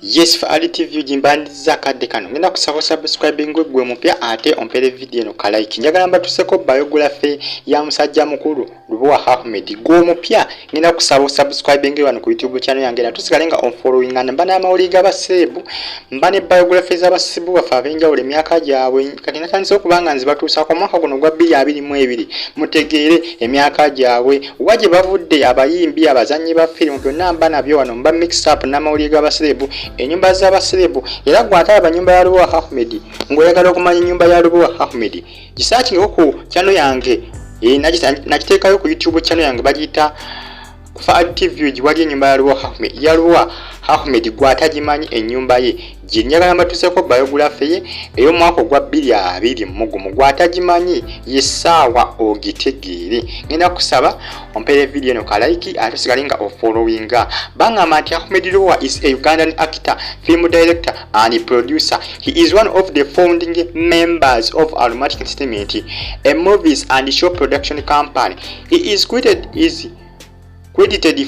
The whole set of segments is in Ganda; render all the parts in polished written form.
Yes, for RTV jimbandiza kadde kano ngenda kusaba subscribing gwe mupya ate ompere video no ka like. Njagala mbatuseko biography ya musajja mukulu Lubowa Ahmed gwe mupya ngenda kusaba subscribing wano ku YouTube channel yange na tusigalenga on following and mbana amawuli g'abasebu mbane biography z'abasebu bafa abenjawulo emyaka gyabwe kati natandise okubanga nzi batuusa ku mwaka guno gwa 2022 mutegeere emyaka gyabwe waje bavudde abayimbi abazanyi ba film byonna mbana byo wano mba mix up n'amawuli g'abasebu enyumba z'abasebu era gwataba nyumba ya Lubowa Ahmed ngoyagala okumanya nyumba ya Lubowa Ahmed gisachi oku channel yange nakiteekayo ku YouTube channel yange bagita fa TV giwali nyumba ya Lubowa Ahmed gwatagimanyi enyumba ye jinjagala mbatuseko biography ye eyo mwaka gwa 2020 mugumu gwatagimanyi yesawa ogitegeere ngenda kusaba ompere video no ka like atusigalinga o followinga banga mati Ahmed Lubowa is a Ugandan actor, film director and producer. He is one of the founding members of Aromatic Entertainment, a movies and show production company. He is credited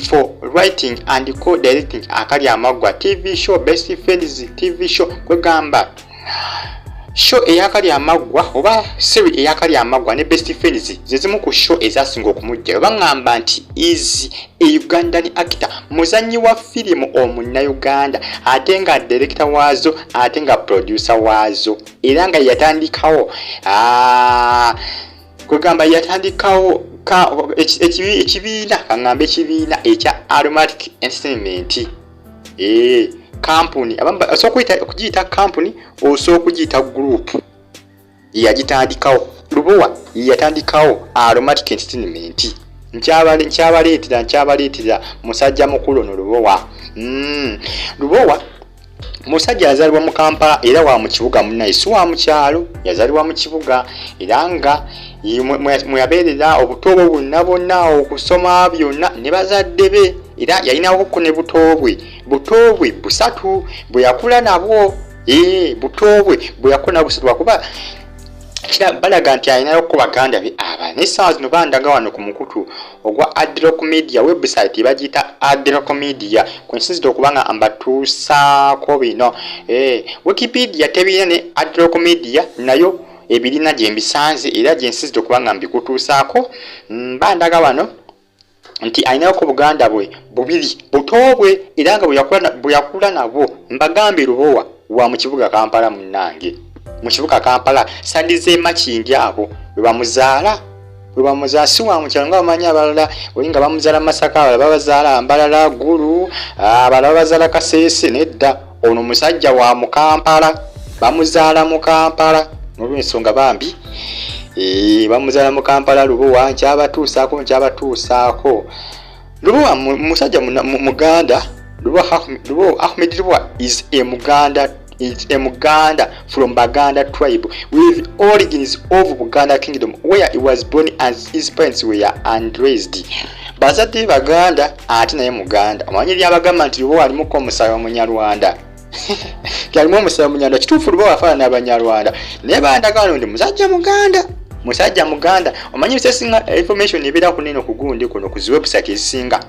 for writing and co-directing Akali Amagwa TV show, Best Friends TV show, kwegamba show eyakali amagwa oba series eyakali amagwa ne Best Friends zezimu ku show ezasinga okumujja bangamba nti is a Ugandan actor, muzanyi wa filimu omunna-Uganda ate nga director waazo ate nga producer waazo era nga yatandikawo kwegamba yatandikawo ekibiina kangambe ekibiina ekya Aromatic Entertainment company abamba okugiyita company oso okugiyita group yagitandikawo Lubowa yatandikawo Aromatic Entertainment nkyabaleetera musajja mukulu no Lubowa Lubowa musajja yazalibwa mu Kampala era wa mu kibuga munnaye si wa mu kyalo yazalibwa mu kibuga era nga muyabeerera obuto bwonna okusoma byonna ne bazadde be era yalinawo ko ne buto bwe busatu bwe yakula nabwo buto bwe yakula busatu wakuba kira balaga nti alinayo ko baganda be ne SARS no bandaga wano ku mukutu ogwa Adrock Media website bagita Adrock Media kwensizido okubanga ambatuusaako bino Wikipedia tebina ne Adrock Media nayo ebirina gye mbisanze era gye nsizido okubanga mbikutuusaako bandaga wano nti alinayo ko buganda bwe bubiri buto bwe era nga bwe yakula nabwo mbagambe Lubowa wa mu kibuga Kampala munnange mu kibuga Kampala sadize makindi abo bwe bamuzaala si wa mu kyalo nga bamanyi abalala olinga bamuzaala Masaka abalala babazaala Mbalala Gulu abalala bazaala Kasese nedda ono musajja wa mu Kampala bamuzaala mu Kampala n'olw'ensonga bambi bamuzaala mu Kampala Lubowa nkyabatuusaako Lubowa musajja Muganda Lubowa Ahmed Lubowa is a Muganda from Baganda tribe with origins of Buganda Kingdom where he was born and his parents were raised. Bazadde Baganda ate naye Muganda. Amanyi lyabagamba nti Lubowa alimu ko omusayi Omunyarwanda. Kyalimu omusayi Omunyarwanda kituufu Lubowa afaanana n'Abanyarwanda. Naye bandagano ndi musajja Muganda. Omanyi bisesinga information ebeera ku neno ku gundi kuno ku zi website ezisinga.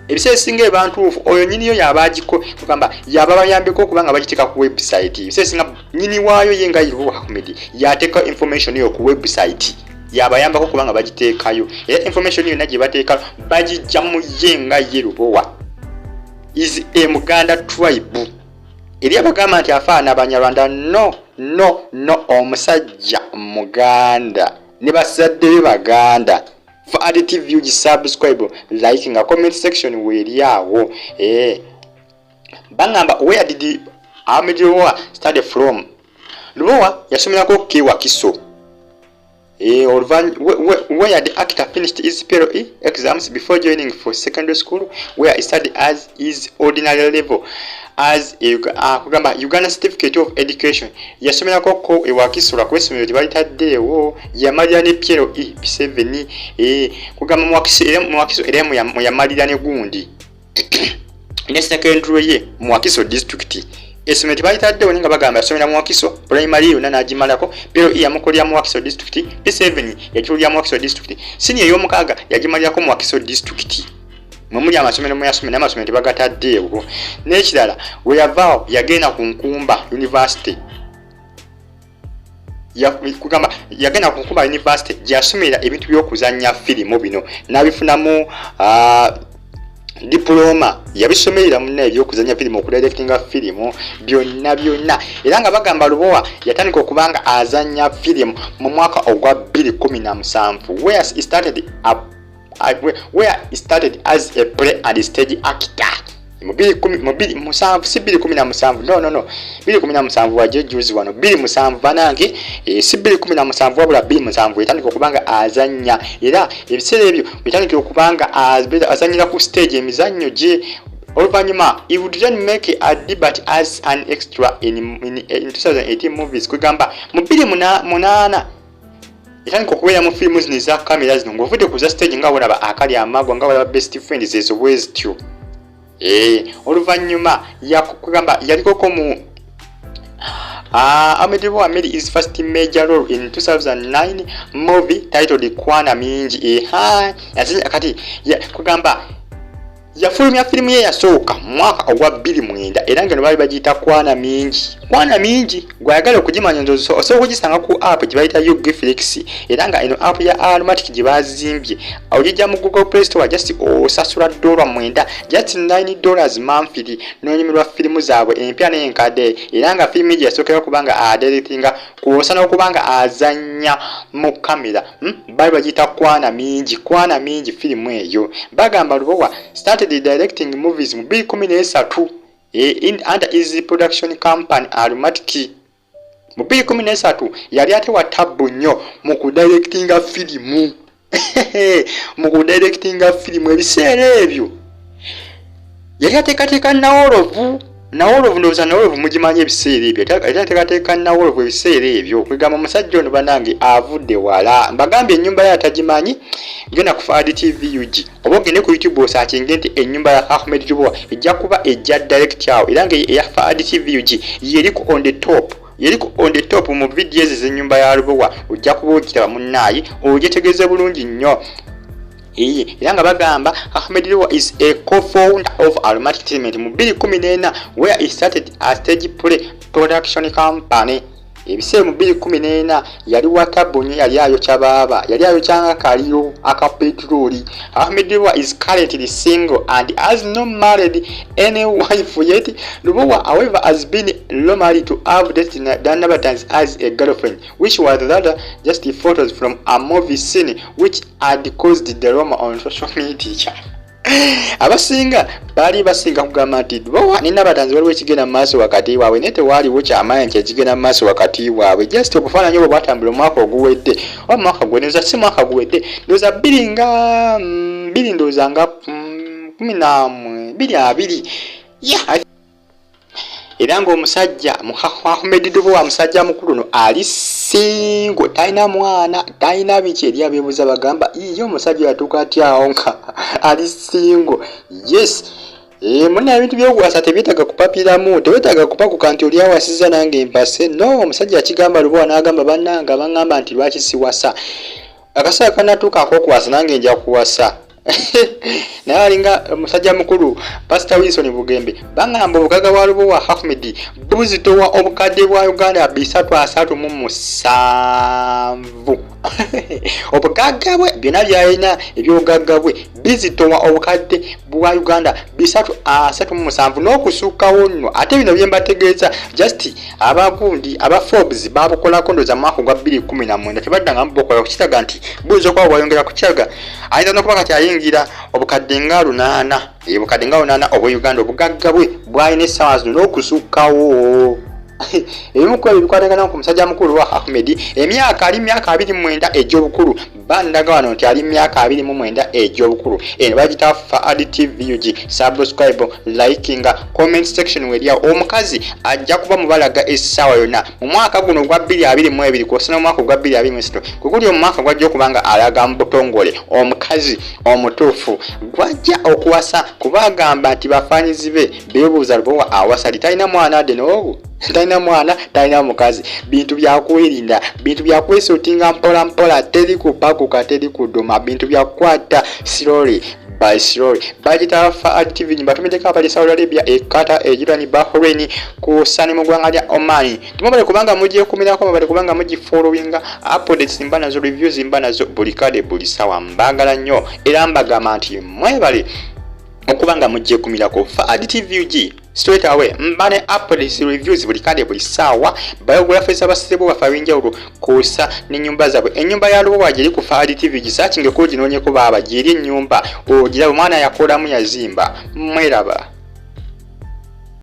Ebisesinga ebantuufu oyo nyiniyo yabagiko kugamba yababayambeko kubanga bagiteeka ku website ebisesinga nyini waayo yenga Lubowa Ahmed yateeka information yo ku website yabayambako kubanga bagiteekayo era information yo naje bateeka bagijja mu yenga Lubowa is a Muganda tribe eri abagamba nti afaana Abanyarwanda no omusajja Muganda ne bazadde be Baganda. For additive view, subscribe, like, in a comment section where yawo. Bangamba, where did Ahmed Lubowa start from? Lubowa yasomerako Kiwakiso. Where the actor finished his PLE exams before joining for secondary school, where he studied as his ordinary level as a Uganda certificate of education. Yasomerako ko Wakiso la kwesomero libalitaddewo yamalira ne PLE 7 kugamba Mwakiso era yamalira ne gundi ne secondary ye Mwakiso district esomero libalitaddewo ninga bagamba yasomera Mwakiso primary yonna nagimalako PLE yamukolera Mwakiso district P7 yakikolera Mwakiso district senior y'omukaaga yagimalirako Mwakiso district mumuli amasomero muyasomera n'amasomero tebagataddeewo. N'ekirala we yavaawo yagenda ku Nkumba University kugamba yagenda ku Nkumba University gy'asomera ebintu by'okuzannya firimu bino n'abifunamu diploma yabisomera munne ebyokuzanya firimu okudirectinga firimu byonna era nga bagamba Lubowa yatandika okubanga azanya firimu mu mwaka ogwa 2017 where he started as a play and stage actor mu 2017 waje juzi wano 2017 banange si 2017 wabula 2017 yatandika okubanga azanya era ebiseera ebyo bitandika okubanga azanyira ku stage emizannyo gye. Oluvanyuma he would then make a debut as an extra in 2018 movies kugamba mu 2008 yatandika okubeera mu firimu zino eza kamera zino ng'ovudde ku za stage nga walaba Akali Amagwa nga walaba Best Friends ezo bwezityo. Oluvanyuma yakugamba yalikoko mu AHMED LUBOWA made his first major role in 2009 movie titled Kwana Mingi. Kati kugamba yafulumya firimu ye yasooka mwaka ogwa 2009 era ngeno bali bagiyita Kwana Mingi gwayagala okugimanya nzozo osobola okugisanga ku app gye bayita BIOGRAPHY era nga eno app ya Automatic gye bazimbye ogijja mu Google Play Store just osasula $9 just $9 monthly n'onyumirwa firimu zaabwe empya n'enkadde era nga firimu gye yasookera kubanga adirectinga kuosa n'okubanga azanya mu kamera bali bagiyita Kwana Mingi firimu eyo. Bagamba Lubowa started directing movies mu 2013 under his production company Automatic. Mu 2013 yali atewa tabu nnyo mu kudirectinga firimu ebiseera ebyo yali ateekateeka Nawolovu ndowooza Nawolovu mugimanye ebiseera ebyo ateekateeka Nawolovu ebiseera ebyo kwegamba omusajja ono banange avudde wala mbagambye ennyumba ye atagimanyi genda ku Fad TV UG oba ogende ku YouTube osaakinge nti ennyumba ya AHMED LUBOWA ejja kuba ejja direct yawo era nga eya Fad TV UG yeriko on the top mu videos z'ennyumba ya Lubowa ojja kuba ogiraba munnaayi ogyetegeeze bulungi nnyo. Era nga bagamba AHMED LUBOWA is a co-founder of Automatic Entertainment mu 2014 where he started a stage play production company. Ebiseera mu 2014 yali watabonye yali ayokya baaba yali ayokyanga kaliro aka petroli. AHMED LUBOWA is currently single and has not married any wife yet. Lubowa however has been married to have dated Danabatans as a girlfriend, which was rather just photos from a movie scene which had caused drama on social media. Abasinga bali basinga kugamba nti Lubowa ne Nabatanzi waliwo ekigenda mu maaso wakati waabwe naye tewaliwo kyamaanyi ekigenda mu maaso wakati waabwe just okufaananya obwo bwatambula omwaka oguwedde oba mwaka gweneza si mwaka guwedde ndowooza 20 ndowooza nga 20 era ng'omusajja AHMED LUBOWA musajja mukulu no ali singo talina mwana talina biki eri abeebuuza bagamba iyo omusajja yatuuka atyawo nka ali singo. Yes muna ebintu by'okuwasa tebyetaaga kupapiramu tebyetaaga kupakuka nti oli awasiza nange mpase no omusajja akigamba Lubowa n'agamba bannanga baŋŋamba nti lwaki siwasa akaseera kanatuuka ak'okuwasa nange nja kuwasa. Naye alinga musajja mukulu Pastor Wilson Bugembe bangamba obugaga bwa Lubowa AHMED buzitowa obukadde bwa Uganda 337 obugaga bwe byonna byalina ebyobugagga bwe bizitowa obukadde bwa Uganda 337 n'okusukawo nno ate bino bye mbategeeza just abagundi aba Forbes babukolako ndoza mwaka gwa 2019 tebaddanga mbukola kukitaga nti buzo kwa bwayongera kukiaga ayinza n'okuba kati ayingira obukadde nga 8 obukadde nga 8 obwa Uganda obugagga bwe bwalina essaawa zino n'okusukawo. Ebimu ku ebikwatagana ku musajja mukulu wa AHMED emyaka ali myaka 29 egy'obukulu bandaga wano nti ali myaka 29 egy'obukulu eno bagita Fad TV UG subscribe likinga comment section weria omukazi ajja kuba mubalaga essaawa yonna mu mwaka guno gwa 2022 kwosana mu mwaka gwa 2023 kukuli mu mwaka gwajja okubanga alaga mbutongole omukazi omutuufu gwajja okuwasa kubagamba nti bafanyizi be beebuuza Lubowa awasali talina mwana ade n'obu talina mwana talina mukazi bintu byakwerinda bintu byakwesotinga mpola mpola teri kupakuka teri kuduma bintu byakwata slowly by slowly bagita Fahad TV nyimba tumedeka abali Saudi Arabia Qatar Jordan Bahrain ku sani mugwanga lya Oman tumabale kubanga mujye kumirako mabale kubanga mujye following updates mbana zo reviews mbana zo bulikade bulisawa mbagala nnyo era mbagamba nti mwebale okubanga mujye kumirako Fahad TV uji straight away mbane updates reviews bulikade bulisawa biography z'abasebo bafawinja uru kusa n'inyumba zabwe enyumba ya Lubowa giri ku Fahad TV gisachinge ko ginonye ko baba giri nyumba ogira umwana yakora mu yazimba mweraba